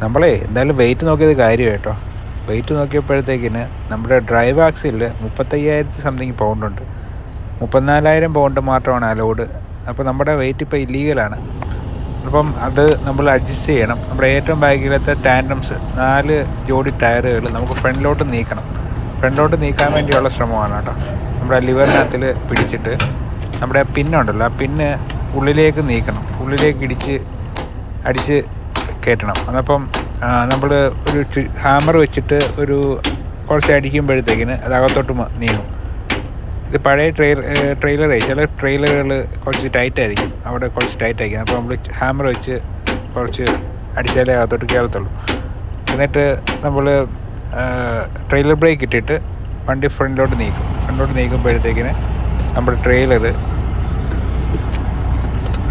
നമ്മളെ എന്തായാലും വെയിറ്റ് നോക്കിയത് കാര്യം കേട്ടോ. വെയിറ്റ് നോക്കിയപ്പോഴത്തേക്കിന് നമ്മുടെ ഡ്രൈവ് ആക്സിൽ 35,000 സംതിങ് പൗണ്ടുണ്ട്. 34,000 പൗണ്ട് മാത്രമാണ് അലൗഡ്. അപ്പോൾ നമ്മുടെ വെയിറ്റ് ഇപ്പോൾ ഇല്ലീഗലാണ്. അപ്പം അത് നമ്മൾ അഡ്ജസ്റ്റ് ചെയ്യണം. നമ്മുടെ ഏറ്റവും ബാക്കിലത്തെ ടാൻഡംസ് 4 ജോഡി ടയറുകൾ നമുക്ക് ഫ്രണ്ടിലോട്ട് നീക്കണം. ഫ്രണ്ടിലോട്ട് നീക്കാൻ വേണ്ടിയുള്ള ശ്രമമാണ് കേട്ടോ. നമ്മുടെ ലിവറിനകത്തിൽ പിടിച്ചിട്ട് നമ്മുടെ പിന്നുണ്ടല്ലോ, ആ പിന്ന് ഉള്ളിലേക്ക് നീക്കണം. ഉള്ളിലേക്ക് അടിച്ച് കയറ്റണം. അതപ്പം നമ്മൾ ഒരു ഹാമർ വെച്ചിട്ട് കുറച്ച് അടിക്കുമ്പോഴത്തേക്കിന് അത് അകത്തോട്ട് നീങ്ങും. ഇത് പഴയ ട്രെയിലറേ ചില ട്രെയിലറുകൾ കുറച്ച് ടൈറ്റായിരിക്കും, അവിടെ കുറച്ച് ടൈറ്റായിരിക്കും. അപ്പോൾ നമ്മൾ ഹാമർ വെച്ച് കുറച്ച് അടിച്ചാലേ അകത്തോട്ട് കയറത്തുള്ളൂ. എന്നിട്ട് നമ്മൾ ട്രെയിലർ ബ്രേക്ക് ഇട്ടിട്ട് വണ്ടി ഫ്രണ്ടിലോട്ട് നീക്കുമ്പോഴത്തേക്കിന്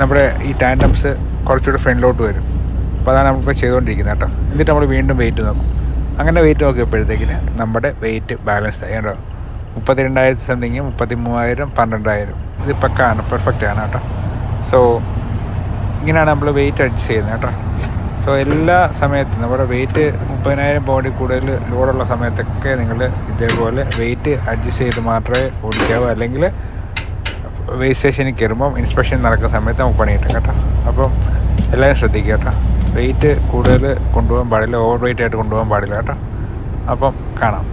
നമ്മുടെ ഈ ടാൻഡംസ് കുറച്ചുകൂടി ഫ്രണ്ടിലോട്ട് വരും. അപ്പോൾ അതാണ് നമ്മളിപ്പോൾ ചെയ്തുകൊണ്ടിരിക്കുന്നത് കേട്ടോ. എന്നിട്ട് നമ്മൾ വീണ്ടും വെയിറ്റ് നോക്കും. അങ്ങനെ വെയിറ്റ് നോക്കിയപ്പോഴത്തേക്കിന് നമ്മുടെ വെയിറ്റ് ബാലൻസ് ആയി കേട്ടോ. 32,000 സംതിങ്, 33,000, 12,000. ഇത് പക്കാണ്, പെർഫെക്റ്റാണ് കേട്ടോ. സോ ഇങ്ങനെയാണ് നമ്മൾ വെയിറ്റ് അഡ്ജസ്റ്റ് ചെയ്യുന്നത് കേട്ടോ. സോ എല്ലാ സമയത്തും നമ്മുടെ വെയിറ്റ് 30,000 പൗണ്ടിൽ കൂടുതൽ ലോഡുള്ള സമയത്തൊക്കെ നിങ്ങൾ ഇതേപോലെ വെയിറ്റ് അഡ്ജസ്റ്റ് ചെയ്ത് മാത്രമേ ഓടിക്കാവൂ. അല്ലെങ്കിൽ വെയിറ്റ് സ്റ്റേഷനിൽ കയറുമ്പം ഇൻസ്പെക്ഷൻ നടക്കുന്ന സമയത്ത് നമുക്ക് പണി കിട്ടും കേട്ടോ. അപ്പം എല്ലാവരും ശ്രദ്ധിക്കുക കേട്ടോ. വെയിറ്റ് കൂടുതൽ കൊണ്ടുപോകാൻ പാടില്ല, ഓവർ വെയിറ്റ് ആയിട്ട് കൊണ്ടുപോകാൻ പാടില്ല കേട്ടോ. അപ്പം കാണാം.